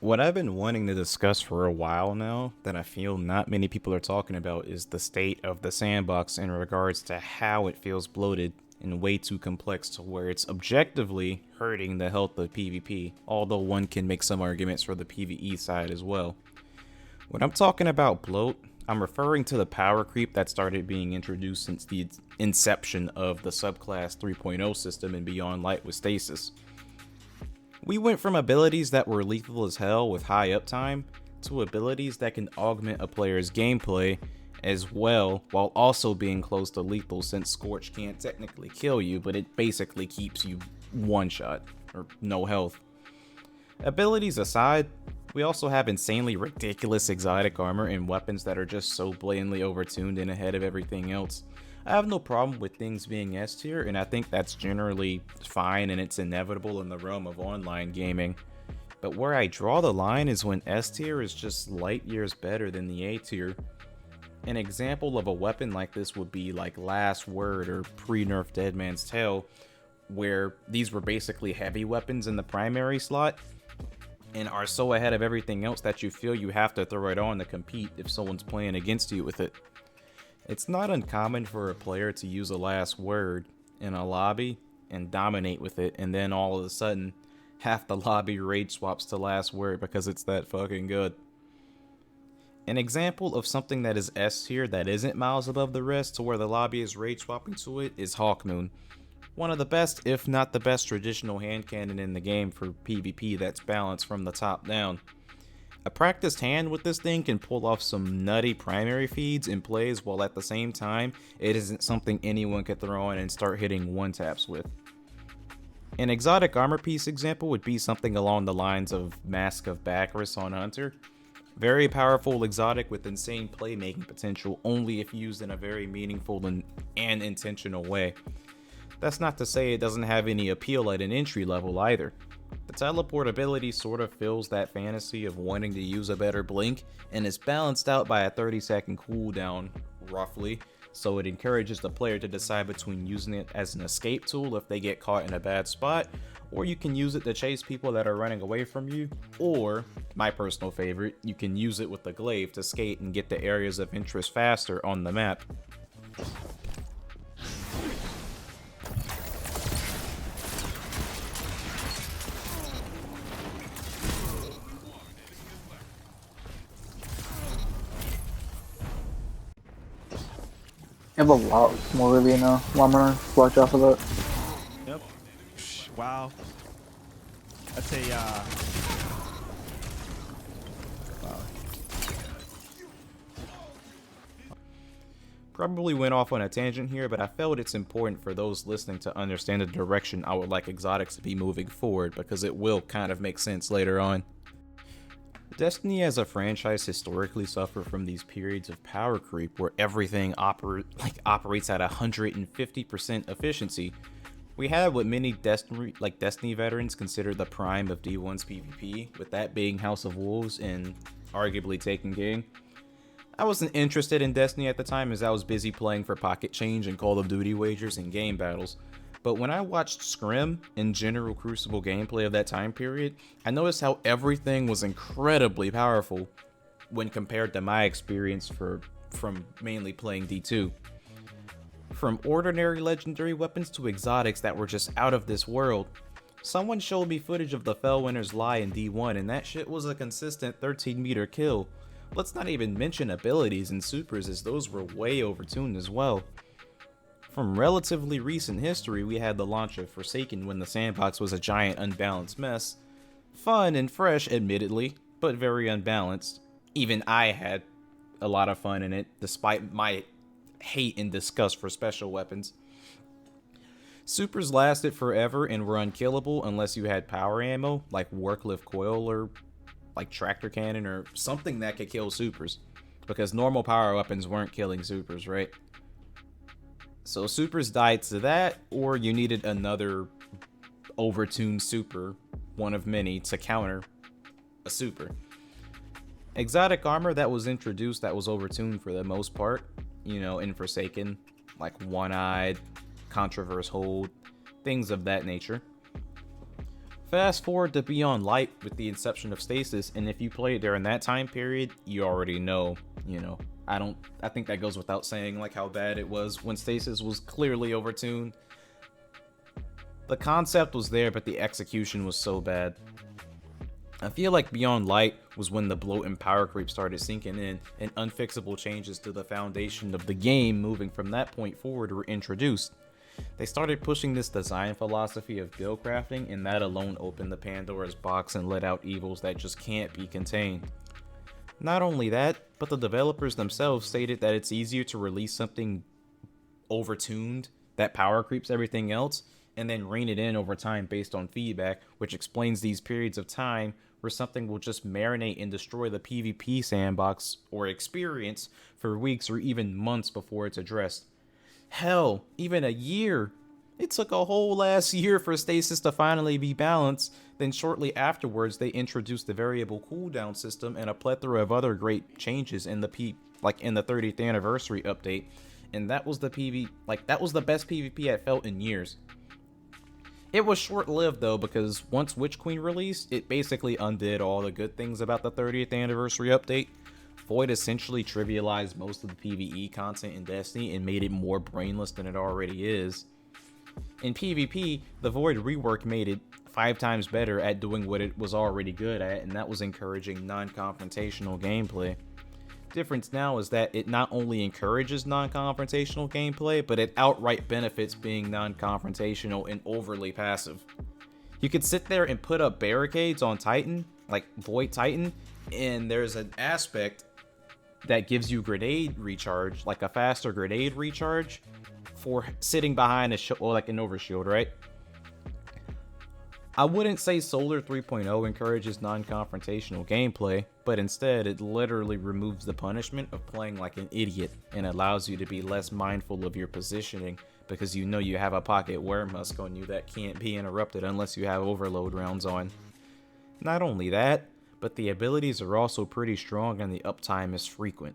What I've been wanting to discuss for a while now that I feel not many people are talking about is the state of the sandbox in regards to how it feels bloated and way too complex to where it's objectively hurting the health of PvP, although one can make some arguments for the PvE side as well. When I'm talking about bloat, I'm referring to the power creep that started being introduced since the inception of the subclass 3.0 system and Beyond Light with Stasis. We went from abilities that were lethal as hell with high uptime to abilities that can augment a player's gameplay as well while also being close to lethal, since Scorch can't technically kill you, but it basically keeps you one shot or no health. Abilities aside, we also have insanely ridiculous exotic armor and weapons that are just so blatantly overtuned and ahead of everything else. I have no problem with things being S tier, and I think that's generally fine and it's inevitable in the realm of online gaming. But where I draw the line is when S tier is just light years better than the A tier. An example of a weapon like this would be like Last Word or pre-nerf Deadman's Tale, where these were basically heavy weapons in the primary slot and are so ahead of everything else that you feel you have to throw it on to compete if someone's playing against you with it. It's not uncommon for a player to use a Last Word in a lobby and dominate with it, and then all of a sudden half the lobby rage swaps to Last Word because it's that fucking good. An example of something that is S tier that isn't miles above the rest to where the lobby is rage swapping to it is Hawkmoon. One of the best, if not the best, traditional hand cannon in the game for PvP that's balanced from the top down. A practiced hand with this thing can pull off some nutty primary feeds and plays, while at the same time, it isn't something anyone could throw on and start hitting one taps with. An exotic armor piece example would be something along the lines of Mask of Bacchus on Hunter. Very powerful exotic with insane playmaking potential only if used in a very meaningful and intentional way. That's not to say it doesn't have any appeal at an entry level either. The teleport ability sort of fills that fantasy of wanting to use a better blink, and is balanced out by a 30-second cooldown, roughly, so it encourages the player to decide between using it as an escape tool if they get caught in a bad spot, or you can use it to chase people that are running away from you, or, my personal favorite, you can use it with the glaive to skate and get to areas of interest faster on the map. You have a lot more really now. Well, I'm gonna watch out for that. Yep. Wow. That's a wow. Probably went off on a tangent here, but I felt it's important for those listening to understand the direction I would like exotics to be moving forward, because it will kind of make sense later on. Destiny as a franchise historically suffered from these periods of power creep where everything operates at 150% efficiency. We had what many Destiny veterans consider the prime of D1's PvP, with that being House of Wolves and arguably Taken King. I wasn't interested in Destiny at the time as I was busy playing for Pocket Change and Call of Duty wagers and game battles. But when I watched Scrim and general Crucible gameplay of that time period, I noticed how everything was incredibly powerful when compared to my experience from mainly playing D2. From ordinary legendary weapons to exotics that were just out of this world. Someone showed me footage of the Fellwinter's Lie in D1, and that shit was a consistent 13-meter kill. Let's not even mention abilities and supers, as those were way overtuned as well. From relatively recent history, we had the launch of Forsaken when the sandbox was a giant unbalanced mess. Fun and fresh, admittedly, but very unbalanced. Even I had a lot of fun in it, despite my hate and disgust for special weapons. Supers lasted forever and were unkillable unless you had power ammo, like Warcliffe Coil or like Tractor Cannon or something that could kill supers. Because normal power weapons weren't killing supers, right? So supers died to that, or you needed another overtuned super, one of many, to counter a super. Exotic armor that was introduced that was overtuned for the most part, in Forsaken, like One-Eyed, Controverse Hold, things of that nature. Fast forward to Beyond Light with the inception of Stasis, and if you played during that time period, you already know, I think that goes without saying, like how bad it was when Stasis was clearly overtuned. The concept was there, but the execution was so bad. I feel like Beyond Light was when the bloat and power creep started sinking in, and unfixable changes to the foundation of the game moving from that point forward were introduced. They started pushing this design philosophy of build crafting, and that alone opened the Pandora's box and let out evils that just can't be contained. Not only that, but the developers themselves stated that it's easier to release something overtuned that power creeps everything else, and then rein it in over time based on feedback, which explains these periods of time where something will just marinate and destroy the PvP sandbox or experience for weeks or even months before it's addressed. Hell, even a year. It took a whole last year for Stasis to finally be balanced. Then shortly afterwards, they introduced the variable cooldown system and a plethora of other great changes in the 30th anniversary update. And that was the best PvP I felt in years. It was short-lived though, because once Witch Queen released, it basically undid all the good things about the 30th anniversary update. Void essentially trivialized most of the PvE content in Destiny and made it more brainless than it already is. In PvP, the Void rework made it 5 times better at doing what it was already good at, and that was encouraging non-confrontational gameplay. Difference now is that it not only encourages non-confrontational gameplay, but it outright benefits being non-confrontational and overly passive. You could sit there and put up barricades on Titan, like Void Titan, and there's an aspect that gives you grenade recharge, like a faster grenade recharge, for sitting behind a like an overshield, right? I wouldn't say Solar 3.0 encourages non-confrontational gameplay, but instead it literally removes the punishment of playing like an idiot and allows you to be less mindful of your positioning because you know you have a pocket Wermusk on you that can't be interrupted unless you have overload rounds on. Not only that, but the abilities are also pretty strong and the uptime is frequent.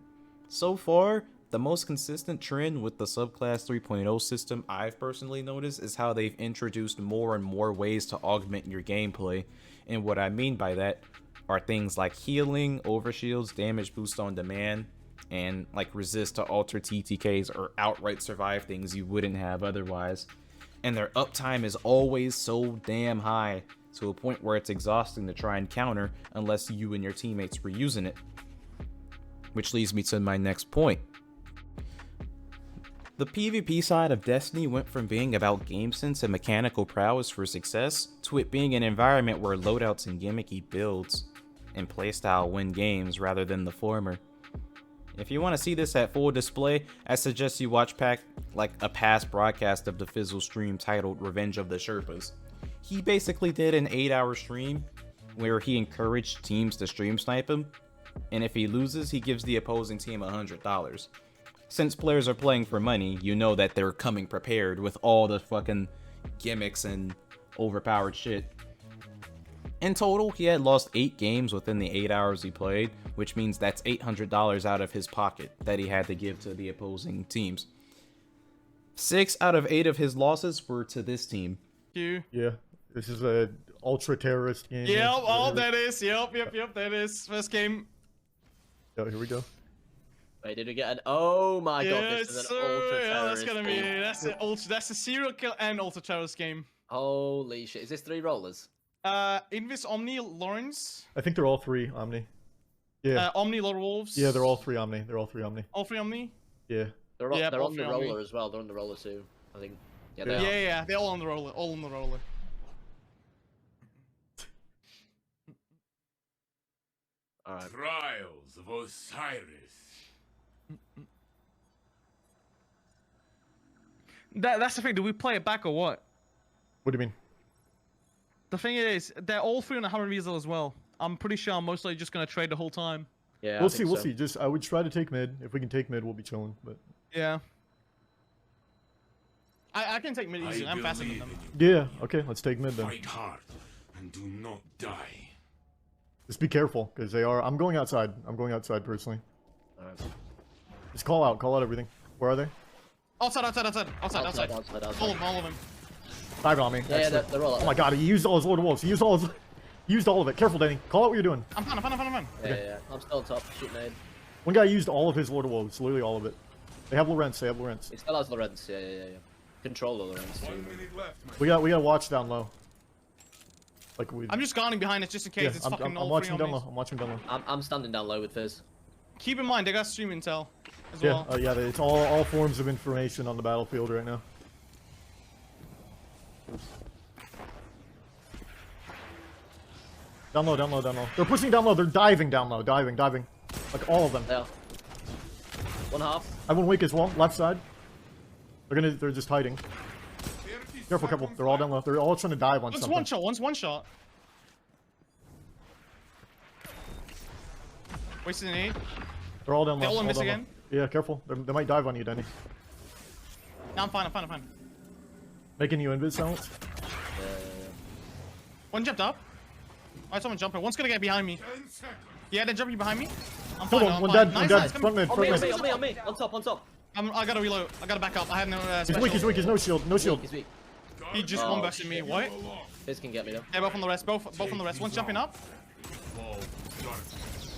So far, the most consistent trend with the Subclass 3.0 system I've personally noticed is how they've introduced more and more ways to augment your gameplay, and what I mean by that are things like healing, overshields, damage boost on demand, and like resist to alter TTKs or outright survive things you wouldn't have otherwise. And their uptime is always so damn high, to a point where it's exhausting to try and counter unless you and your teammates were using it. Which leads me to my next point. The PvP side of Destiny went from being about game sense and mechanical prowess for success to it being an environment where loadouts and gimmicky builds and playstyle win games rather than the former. If you want to see this at full display, I suggest you watch a past broadcast of the Fizzle stream titled Revenge of the Sherpas. He basically did an 8-hour stream where he encouraged teams to stream snipe him, and if he loses, he gives the opposing team $100. Since players are playing for money, you know that they're coming prepared with all the fucking gimmicks and overpowered shit. In total, he had lost 8 games within the 8 hours he played, which means that's $800 out of his pocket that he had to give to the opposing teams. 6 out of 8 of his losses were to this team. Yeah, this is a ultra terrorist game. Yep, oh, that is. Yep, that is. First game. Oh, here we go. Wait, did we get an? Oh my god, this is an ultra terrorist. Yeah, that's gonna be. That's a serial kill and ultra terrorist game. Holy shit! Is this 3 rollers? Invis, Omni, Lawrence. I think they're all 3 Omni. Yeah. Omni, Lord Wolves. Yeah, they're all 3 Omni. They're all 3 Omni. All 3 Omni. Yeah. They're on the roller Omni. as well. They're on the roller too. I think. Yeah, Yeah. they are. Yeah, they're all on the roller. All on the roller. All right. Trials of Osiris. That's the thing. Do we play it back or what? What do you mean? The thing is, they're all 3 on the 100 meters as well. I'm pretty sure I'm mostly just gonna trade the whole time. Yeah. We'll see. We'll see. Just I would try to take mid. If we can take mid, we'll be chilling. But Yeah. I can take mid easy. I'm faster than them. yeah. Okay. Let's take mid then. Fight hard and do not die. Just be careful because they are. I'm going outside. I'm going outside personally. All right. Just call out. Call out everything. Where are they? Outside. Outside. All of them. Dive on me. Yeah, Excellent. they're all up Oh my there. god, he used all his Lord of Wolves. He used all his... He used all of it. Careful, Danny. Call out what you're doing. I'm fine. Yeah. I'm still on top. Shoot nade. One guy used all of his Lord of Wolves. Literally all of it. They have Lorenz. He still has Lorenz. Yeah. Control of Lorenz too. 1 minute left, my We got watch down low. Like we... I'm just guarding behind it just in case Yeah, it's I'm fucking all watching three down on low. me. I'm watching down low. I'm standing down low with Fizz. Keep in mind, they got stream intel as Yeah, well. yeah, it's all forms of information on the battlefield right now. Down low. They're pushing down low. They're diving down low. Diving. Like all of them. Yeah. One half. I won't wake as well. Left side. They're just hiding. 30 Careful. seconds They're all down low. They're all trying to dive on One's something. one shot. Wasted an aid. They're all down low. They all all miss down low. again? Yeah, careful. They might dive on you, Danny. No, I'm fine. Making you invis silence. One jumped up. Alright, someone jumping. One's gonna get behind me. 10 seconds. Yeah, they're jumping behind me. I'm Hold fine. on. I'm One fine. dead. Nice, One dead. nice, Front mid. On Front me. mid. On top. I gotta reload. I gotta back up. I have no He's special. weak. He's no shield. No shield. He's weak. He just Oh, one busted me. What? Fizz can get me though. Yeah, both on the rest. Both on the rest. One's jumping up. Ball start.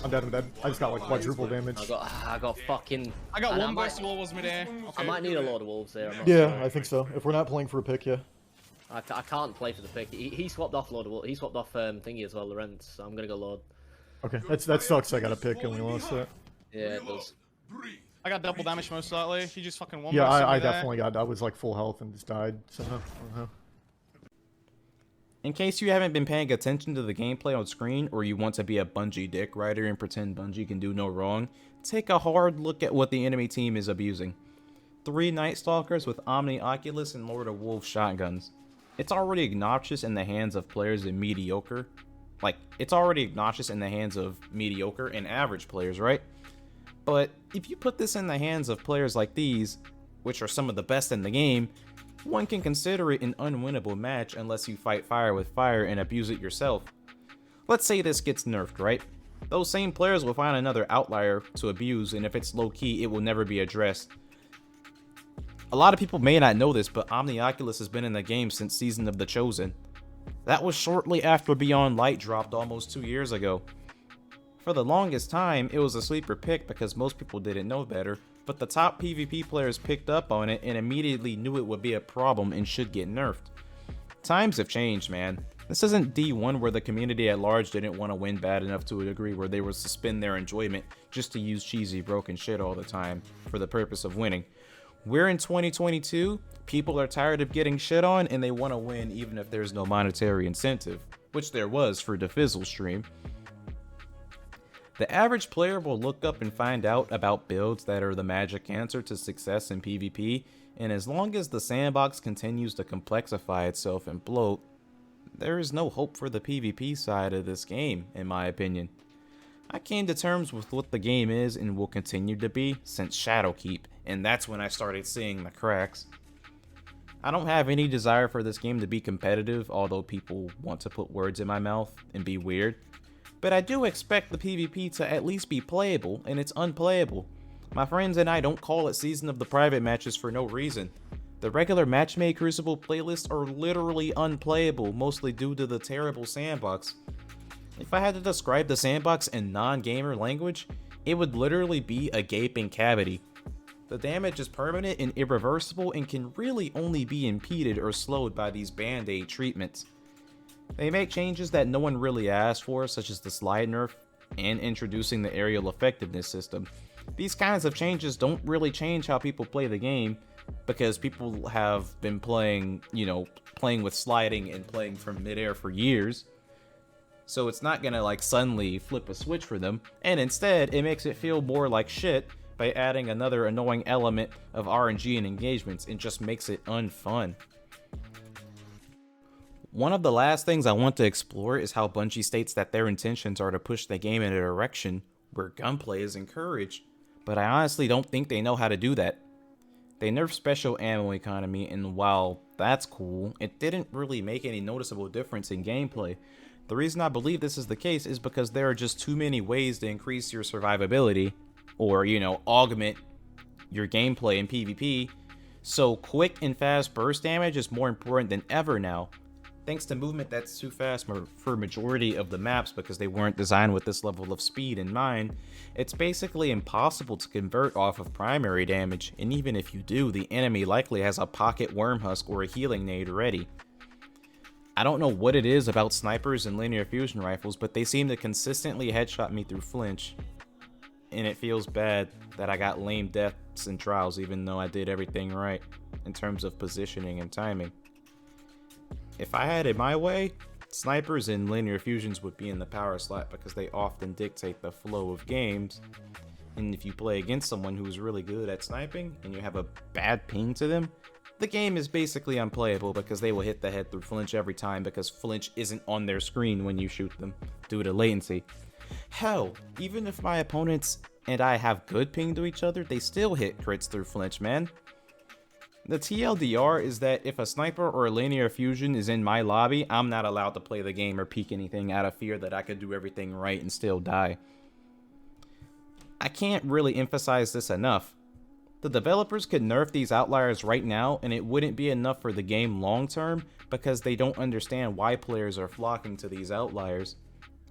I'm dead. I just got like quadruple damage. I got fucking. I got and one might- burst wall was midair. I Okay. might need a Lord of Wolves there. I'm not Yeah, sure. I think so. If we're not playing for a pick, yeah. I can't play for the pick. He swapped off Lord of Wolves. He swapped off thingy as well, Lorenz. So I'm gonna go Lord. Okay, that sucks. I got a pick and we lost that. Yeah, it does. Breathe. I got double damage most likely. He just fucking one. Yeah, bursted I me there. definitely got. I was like full health and just died somehow. In case you haven't been paying attention to the gameplay on screen, or you want to be a Bungie dick rider and pretend Bungie can do no wrong, take a hard look at what the enemy team is abusing. 3 Night Stalkers with Omniculus and Lord of Wolves shotguns. It's already obnoxious in the hands of players in mediocre. It's already obnoxious in the hands of mediocre and average players, right? But if you put this in the hands of players like these, which are some of the best in the game, one can consider it an unwinnable match unless you fight fire with fire and abuse it yourself. Let's say this gets nerfed, right? Those same players will find another outlier to abuse, and if it's low-key, it will never be addressed. A lot of people may not know this, but Omniculus has been in the game since Season of the Chosen. That was shortly after Beyond Light dropped almost 2 years ago. For the longest time, it was a sleeper pick because most people didn't know better, but the top PvP players picked up on it and immediately knew it would be a problem and should get nerfed. Times have changed, man. This isn't D1 where the community at large didn't want to win bad enough to a degree where they would suspend their enjoyment just to use cheesy broken shit all the time for the purpose of winning. We're in 2022, people are tired of getting shit on and they want to win even if there's no monetary incentive, which there was for the Fizzle stream. The average player will look up and find out about builds that are the magic answer to success in PvP, and as long as the sandbox continues to complexify itself and bloat, there is no hope for the PvP side of this game, in my opinion. I came to terms with what the game is and will continue to be since Shadowkeep, and that's when I started seeing the cracks. I don't have any desire for this game to be competitive, although people want to put words in my mouth and be weird. But I do expect the PvP to at least be playable, and it's unplayable. My friends and I don't call it Season of the Private matches for no reason. The regular Matchmade Crucible playlists are literally unplayable, mostly due to the terrible sandbox. If I had to describe the sandbox in non-gamer language, it would literally be a gaping cavity. The damage is permanent and irreversible and can really only be impeded or slowed by these band-aid treatments. They make changes that no one really asked for, such as the slide nerf and introducing the aerial effectiveness system. These kinds of changes don't really change how people play the game, because people have been playing, playing with sliding and playing from midair for years. So it's not gonna suddenly flip a switch for them, and instead it makes it feel more like shit by adding another annoying element of RNG and engagements and just makes it unfun. One of the last things I want to explore is how Bungie states that their intentions are to push the game in a direction where gunplay is encouraged, but I honestly don't think they know how to do that. They nerfed special ammo economy, and while that's cool, it didn't really make any noticeable difference in gameplay. The reason I believe this is the case is because there are just too many ways to increase your survivability, or, augment your gameplay in PvP, So quick and fast burst damage is more important than ever now. Thanks to movement that's too fast for majority of the maps because they weren't designed with this level of speed in mind, it's basically impossible to convert off of primary damage, and even if you do, the enemy likely has a pocket worm husk or a healing nade ready. I don't know what it is about snipers and linear fusion rifles, but they seem to consistently headshot me through flinch, and it feels bad that I got lame deaths in trials even though I did everything right in terms of positioning and timing. If I had it my way, snipers and linear fusions would be in the power slot because they often dictate the flow of games. And if you play against someone who's really good at sniping and you have a bad ping to them, the game is basically unplayable because they will hit the head through flinch every time because flinch isn't on their screen when you shoot them due to latency. Hell, even if my opponents and I have good ping to each other, they still hit crits through flinch, man. The TLDR is that if a sniper or a linear fusion is in my lobby, I'm not allowed to play the game or peek anything out of fear that I could do everything right and still die. I can't really emphasize this enough. The developers could nerf these outliers right now and it wouldn't be enough for the game long term because they don't understand why players are flocking to these outliers.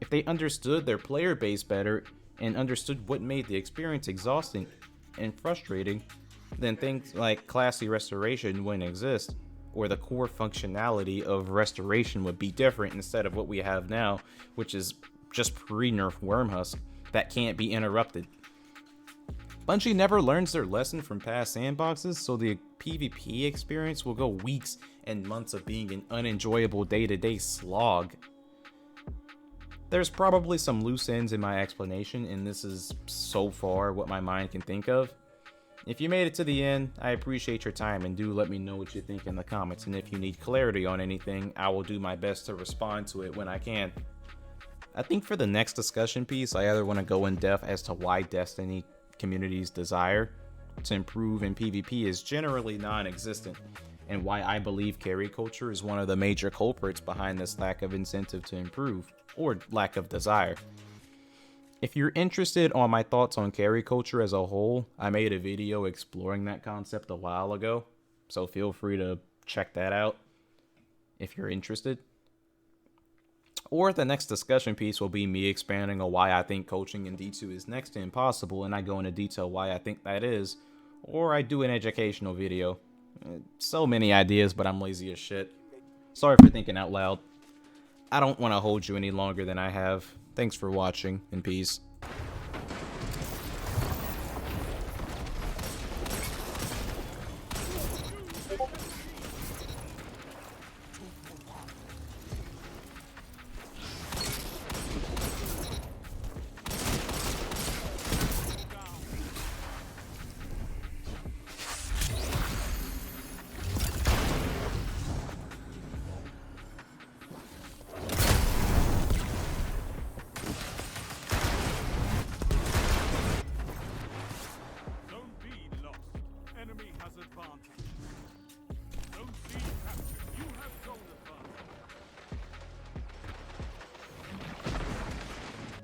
If they understood their player base better and understood what made the experience exhausting and frustrating, then things like classy restoration wouldn't exist, or the core functionality of restoration would be different instead of what we have now, which is just pre-nerf wormhusk that can't be interrupted. Bungie never learns their lesson from past sandboxes, so the PvP experience will go weeks and months of being an unenjoyable day-to-day slog. There's probably some loose ends in my explanation, and this is so far what my mind can think of. If you made it to the end, I appreciate your time and do let me know what you think in the comments, and if you need clarity on anything, I will do my best to respond to it when I can. I think for the next discussion piece, I either want to go in depth as to why Destiny community's desire to improve in PvP is generally non-existent, and why I believe carry culture is one of the major culprits behind this lack of incentive to improve, or lack of desire. If you're interested on my thoughts on carry culture as a whole, I made a video exploring that concept a while ago, so feel free to check that out if you're interested. Or the next discussion piece will be me expanding on why I think coaching in D2 is next to impossible, and I go into detail why I think that is, or I do an educational video. So many ideas, but I'm lazy as shit. Sorry for thinking out loud. I don't want to hold you any longer than I have. Thanks for watching, and peace.